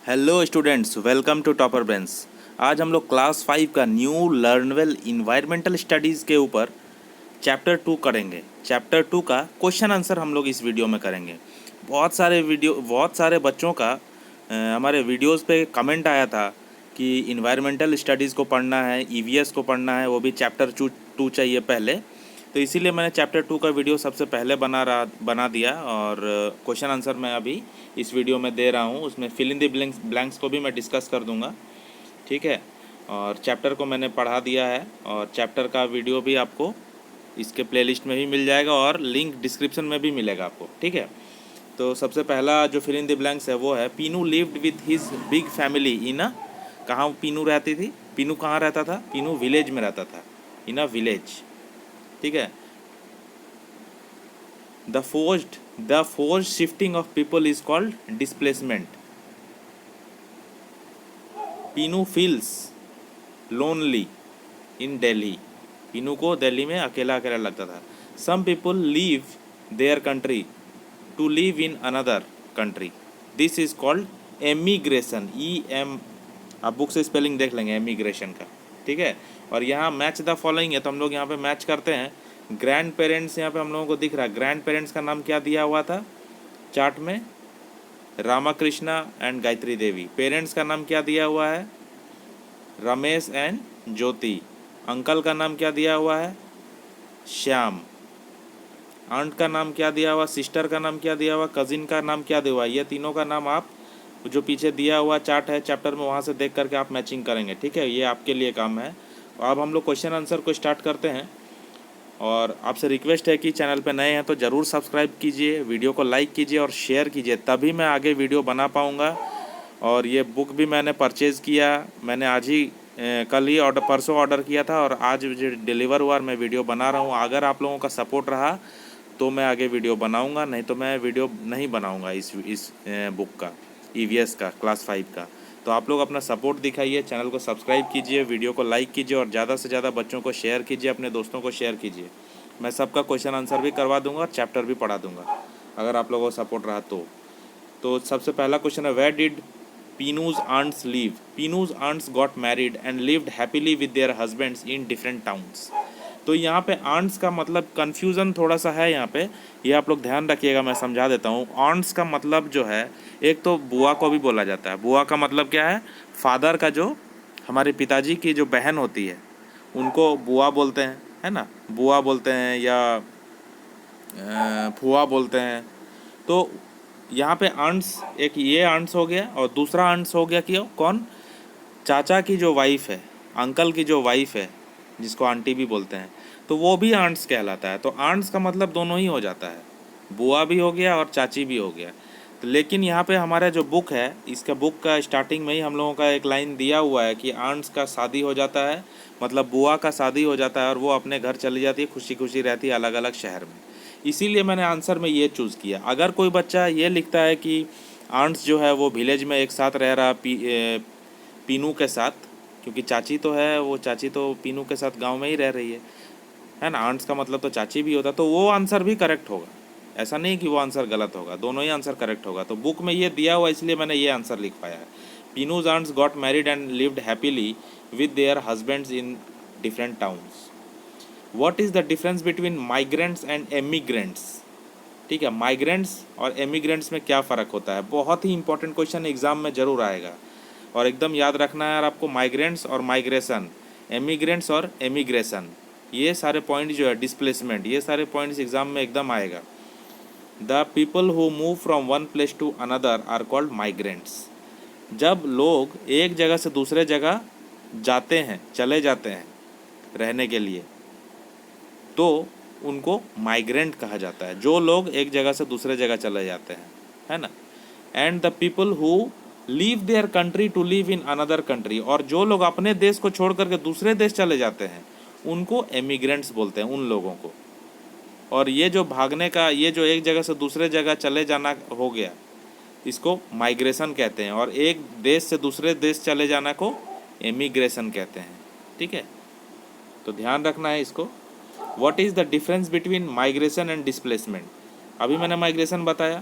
Hello students, welcome to Topper Brains. आज हम लोग क्लास 5 का न्यू लर्नवेल इन्वायरमेंटल स्टडीज़ के ऊपर चैप्टर 2 करेंगे। चैप्टर 2 का क्वेश्चन आंसर हम लोग इस वीडियो में करेंगे। बहुत सारे बच्चों का हमारे वीडियोस पे कमेंट आया था कि इन्वायरमेंटल स्टडीज़ को पढ़ना है, ईवीएस को पढ़ना है, वो भी चैप्टर 2 चाहिए पहले। तो इसीलिए मैंने चैप्टर 2 का वीडियो सबसे पहले बना दिया और क्वेश्चन आंसर मैं अभी इस वीडियो में दे रहा हूँ। उसमें फिल इन द ब्लैंक्स को भी मैं डिस्कस कर दूँगा, ठीक है। और चैप्टर को मैंने पढ़ा दिया है और चैप्टर का वीडियो भी आपको इसके प्लेलिस्ट में भी मिल जाएगा और लिंक डिस्क्रिप्शन में भी मिलेगा आपको, ठीक है। तो सबसे पहला जो फिल इन द ब्लैंक्स है वो है Pinu lived with his big family in a. कहाँ पीनू रहती थी? पीनू कहाँ रहता था? पीनू विलेज में रहता था, इन अ विलेज, ठीक है। The forced shifting of people is called displacement. Pinu feels lonely in Delhi. Pinu को दिल्ली में अकेला अकेला लगता था। Some people leave their country to live in another country. This is called emigration. आप बुक से स्पेलिंग देख लेंगे एमिग्रेशन का, ठीक है। और यहाँ मैच द फॉलोइंग है, तो हम लोग यहाँ पे मैच करते हैं। ग्रैंड पेरेंट्स यहाँ पे हम लोगों को दिख रहा है। ग्रैंड पेरेंट्स का नाम क्या दिया हुआ था चार्ट में? रामाकृष्णा एंड गायत्री देवी। पेरेंट्स का नाम क्या दिया हुआ है? Ramesh and Jyoti. अंकल का नाम क्या दिया हुआ है? श्याम। आंट का नाम क्या दिया हुआ? सिस्टर का नाम क्या दिया हुआ? कजिन का नाम क्या दिया हुआ? ये तीनों का नाम आप जो पीछे दिया हुआ चार्ट है चैप्टर में, वहाँ से देख करके आप मैचिंग करेंगे, ठीक है। ये आपके लिए काम है। अब हम लोग क्वेश्चन आंसर को स्टार्ट करते हैं। और आपसे रिक्वेस्ट है कि चैनल पे नए हैं तो ज़रूर सब्सक्राइब कीजिए, वीडियो को लाइक कीजिए और शेयर कीजिए, तभी मैं आगे वीडियो बना पाऊँगा। और ये बुक भी मैंने परचेज़ किया, मैंने आज ही कल ही परसों ऑर्डर किया था और आज जो डिलीवर हुआ मैं वीडियो बना रहा हूँ। अगर आप लोगों का सपोर्ट रहा तो मैं आगे वीडियो बनाऊँगा, नहीं तो मैं वीडियो नहीं बनाऊँगा इस बुक का, ईवीएस का, क्लास 5 का। तो आप लोग अपना सपोर्ट दिखाइए, चैनल को सब्सक्राइब कीजिए, वीडियो को लाइक कीजिए और ज़्यादा से ज़्यादा बच्चों को शेयर कीजिए, अपने दोस्तों को शेयर कीजिए। मैं सबका क्वेश्चन आंसर भी करवा दूंगा और चैप्टर भी पढ़ा दूंगा अगर आप लोगों को सपोर्ट रहा तो सबसे पहला क्वेश्चन है, where did Pinu's aunts live? Pinu's aunts got married and lived happily with their husbands in different towns. तो यहाँ पे आंट्स का मतलब कन्फ्यूज़न थोड़ा सा है यहाँ पे, ये आप लोग ध्यान रखिएगा, मैं समझा देता हूँ। आंट्स का मतलब जो है, एक तो बुआ को भी बोला जाता है। बुआ का मतलब क्या है? फादर का जो, हमारे पिताजी की जो बहन होती है उनको बुआ बोलते हैं, है ना। बुआ बोलते हैं या फुआ बोलते हैं। तो यहाँ पे आंट्स, एक ये आंट्स हो गया और दूसरा आंट्स हो गया कि कौन? चाचा की जो वाइफ़ है, अंकल की जो वाइफ़ है, जिसको आंटी भी बोलते हैं, तो वो भी आंट्स कहलाता है। तो आंट्स का मतलब दोनों ही हो जाता है, बुआ भी हो गया और चाची भी हो गया। तो लेकिन यहाँ पे हमारा जो बुक है, इसका बुक का स्टार्टिंग में ही हम लोगों का एक लाइन दिया हुआ है कि आंट्स का शादी हो जाता है, मतलब बुआ का शादी हो जाता है और वो अपने घर चली जाती है, खुशी खुशी रहती है अलग अलग शहर में। इसीलिए मैंने आंसर में ये चूज़ किया। अगर कोई बच्चा ये लिखता है कि आंट्स जो है वो विलेज में एक साथ रह रहा पीनू के साथ, क्योंकि चाची तो है, वो चाची तो पीनू के साथ गांव में ही रह रही है ना। आंट्स का मतलब तो चाची भी होता, तो वो आंसर भी करेक्ट होगा। ऐसा नहीं कि वो आंसर गलत होगा, दोनों ही आंसर करेक्ट होगा। तो बुक में ये दिया हुआ इसलिए मैंने ये आंसर लिख पाया है। Pinu's aunts got married and lived happily with their husbands in different towns. What is the difference between migrants and emigrants? ठीक है, माइग्रेंट्स और एमिग्रेंट्स में क्या फ़र्क होता है? बहुत ही इंपॉर्टेंट क्वेश्चन एग्जाम में ज़रूर आएगा और एकदम याद रखना है यार आपको। माइग्रेंट्स और माइग्रेशन, एमिग्रेंट्स और एमिग्रेशन, ये सारे पॉइंट जो है, डिस्प्लेसमेंट, ये सारे पॉइंट्स एग्जाम में एकदम आएगा। The people who move from one place to another are called migrants. जब लोग एक जगह से दूसरे जगह जाते हैं, चले जाते हैं रहने के लिए, तो उनको माइग्रेंट कहा जाता है, जो लोग एक जगह से दूसरे जगह चले जाते हैं, है ना। And the people who leave their country to live in another country, और जो लोग अपने देश को छोड़ करके दूसरे देश चले जाते हैं उनको एमिग्रेंट्स बोलते हैं, उन लोगों को। और ये जो भागने का, ये जो एक जगह से दूसरे जगह चले जाना हो गया, इसको माइग्रेशन कहते हैं, और एक देश से दूसरे देश चले जाना को एमिग्रेशन कहते हैं, ठीक है। तो ध्यान रखना है इसको। What is the difference between migration and displacement? अभी मैंने माइग्रेशन बताया,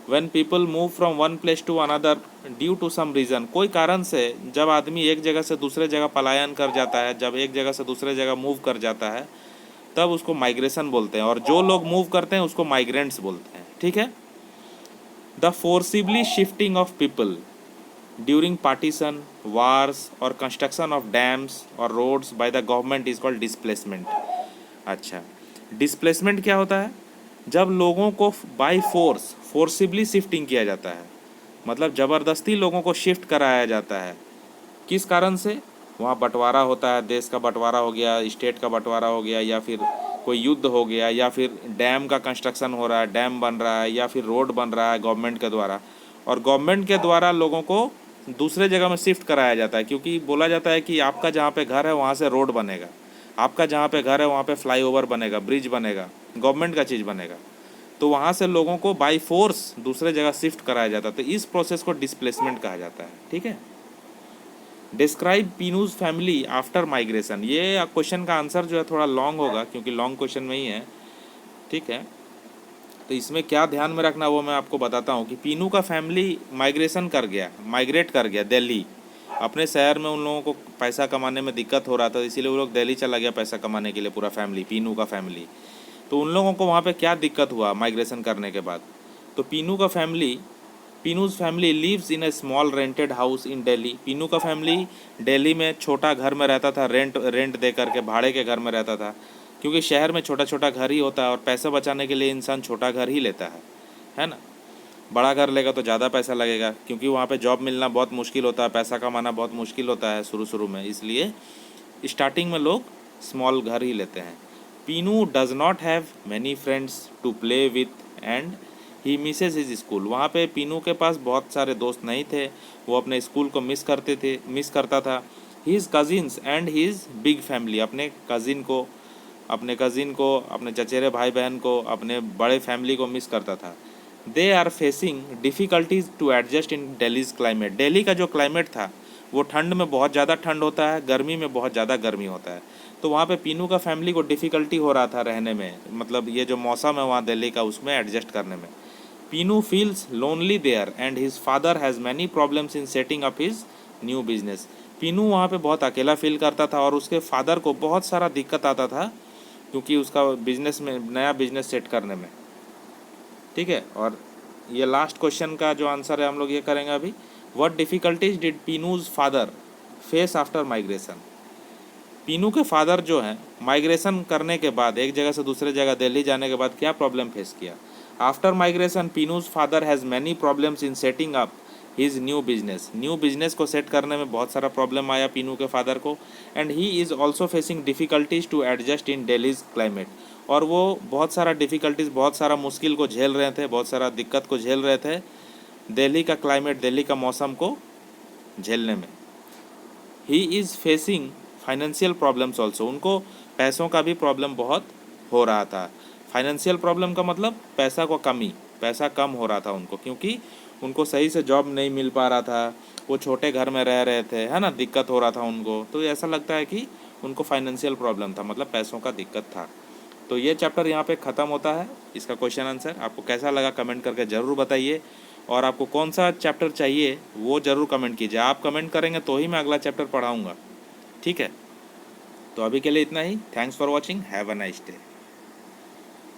when people move from one place to another due to some reason, कोई कारण से जब आदमी एक जगह से दूसरे जगह पलायन कर जाता है, जब एक जगह से दूसरे जगह मूव कर जाता है, तब उसको माइग्रेशन बोलते हैं। और जो लोग मूव करते हैं उसको माइग्रेंट्स बोलते हैं। ठीक है। The forcibly shifting of people during partition, wars और कंस्ट्रक्शन ऑफ डैम्स और roads by the government is called displacement. अच्छा, डिस्प्लेसमेंट क्या होता है? जब लोगों को बाय फोर्स, फोर्सिबली शिफ्टिंग किया जाता है, मतलब ज़बरदस्ती लोगों को शिफ्ट कराया जाता है। किस कारण से? वहाँ बंटवारा होता है, देश का बंटवारा हो गया, स्टेट का बंटवारा हो गया, या फिर कोई युद्ध हो गया, या फिर डैम का कंस्ट्रक्शन हो रहा है, डैम बन रहा है, या फिर रोड बन रहा है गवर्नमेंट के द्वारा, और गवर्नमेंट के द्वारा लोगों को दूसरे जगह में शिफ्ट कराया जाता है। क्योंकि बोला जाता है कि आपका जहाँ पे घर है वहाँ से रोड बनेगा, आपका जहाँ पे घर है वहाँ पे फ्लाईओवर बनेगा, ब्रिज बनेगा, गवर्नमेंट का चीज़ बनेगा, तो वहाँ से लोगों को बाय फोर्स दूसरे जगह शिफ्ट कराया जाता है। तो इस प्रोसेस को डिस्प्लेसमेंट कहा जाता है। ठीक है। डिस्क्राइब पीनूज फैमिली आफ्टर माइग्रेशन, ये क्वेश्चन का आंसर जो है थोड़ा लॉन्ग होगा, क्योंकि लॉन्ग क्वेश्चन में ही है। ठीक है। तो इसमें क्या ध्यान में रखना वो मैं आपको बताता हूँ कि पीनू का फैमिली माइग्रेशन कर गया, माइग्रेट कर गया दिल्ली। अपने शहर में उन लोगों को पैसा कमाने में दिक्कत हो रहा था, इसीलिए वो लोग दिल्ली चला गया पैसा कमाने के लिए, पूरा फैमिली, पीनू का फैमिली। तो उन लोगों को वहाँ पे क्या दिक्कत हुआ माइग्रेशन करने के बाद? तो Pinu's family lives in a small rented house in Delhi. Pinu का फैमिली दिल्ली में छोटा घर में रहता था, रेंट दे करके, भाड़े के घर में रहता था। क्योंकि शहर में छोटा छोटा घर ही होता है और पैसा बचाने के लिए इंसान छोटा घर ही लेता है ना। बड़ा घर लेगा तो ज़्यादा पैसा लगेगा, क्योंकि वहाँ पे जॉब मिलना बहुत मुश्किल होता है, पैसा कमाना बहुत मुश्किल होता है शुरू में, इसलिए स्टार्टिंग में लोग स्मॉल घर ही लेते हैं। Pinu does not have many friends to play with and he misses his school. वहाँ पे पीनू के पास बहुत सारे दोस्त नहीं थे, वो अपने स्कूल को मिस करता था। His cousins and his big family, अपने कज़िन को, अपने चचेरे भाई बहन को, अपने बड़े फैमिली को मिस करता था। They are facing difficulties to adjust in Delhi's climate. Delhi का जो क्लाइमेट था वो ठंड में बहुत ज़्यादा ठंड होता है, गर्मी में बहुत ज़्यादा गर्मी होता है। तो वहाँ पे पीनू का फैमिली को डिफ़िकल्टी हो रहा था रहने में, मतलब ये जो मौसम है वहाँ दिल्ली का, उसमें एडजस्ट करने में। Pinu feels lonely there and his father has many problems in setting up his new business. Pinu वहाँ पे बहुत अकेला फील करता था और उसके फादर को बहुत सारा दिक्कत आता था, क्योंकि उसका बिजनेस में, नया बिजनेस सेट करने में। ठीक है। और ये लास्ट क्वेश्चन का जो आंसर है हम लोग ये करेंगे अभी। What difficulties did Pinu's father face after migration. Pinu के फादर जो हैं माइग्रेशन करने के बाद, एक जगह से दूसरे जगह दिल्ली जाने के बाद क्या प्रॉब्लम फेस किया? After migration Pinu's father has many problems in setting up his new business को सेट करने में बहुत सारा प्रॉब्लम आया पीनू के फादर को। And he is also facing difficulties to adjust in Delhi's climate. और वो बहुत सारा डिफ़िकल्टीज, बहुत सारा मुश्किल को झेल रहे थे, बहुत सारा दिक्कत को झेल रहे थे दिल्ली का क्लाइमेट, दिल्ली का मौसम को झेलने में। He is facing financial problems also, उनको पैसों का भी प्रॉब्लम बहुत हो रहा था। फाइनेंशियल प्रॉब्लम का मतलब पैसा को कमी, पैसा कम हो रहा था उनको, क्योंकि उनको सही से जॉब नहीं मिल पा रहा था, वो छोटे घर में रह रहे थे, है ना, दिक्कत हो रहा था उनको। तो ऐसा लगता है कि उनको फाइनेंशियल प्रॉब्लम था, मतलब पैसों का दिक्कत था। तो ये चैप्टर यहाँ पे ख़त्म होता है, इसका क्वेश्चन आंसर। आपको कैसा लगा कमेंट करके ज़रूर बताइए, और आपको कौन सा चैप्टर चाहिए वो ज़रूर कमेंट कीजिए। आप कमेंट करेंगे तो ही मैं अगला चैप्टर पढ़ाऊँगा। ठीक है। तो अभी के लिए इतना ही। Thanks for watching, have a nice day.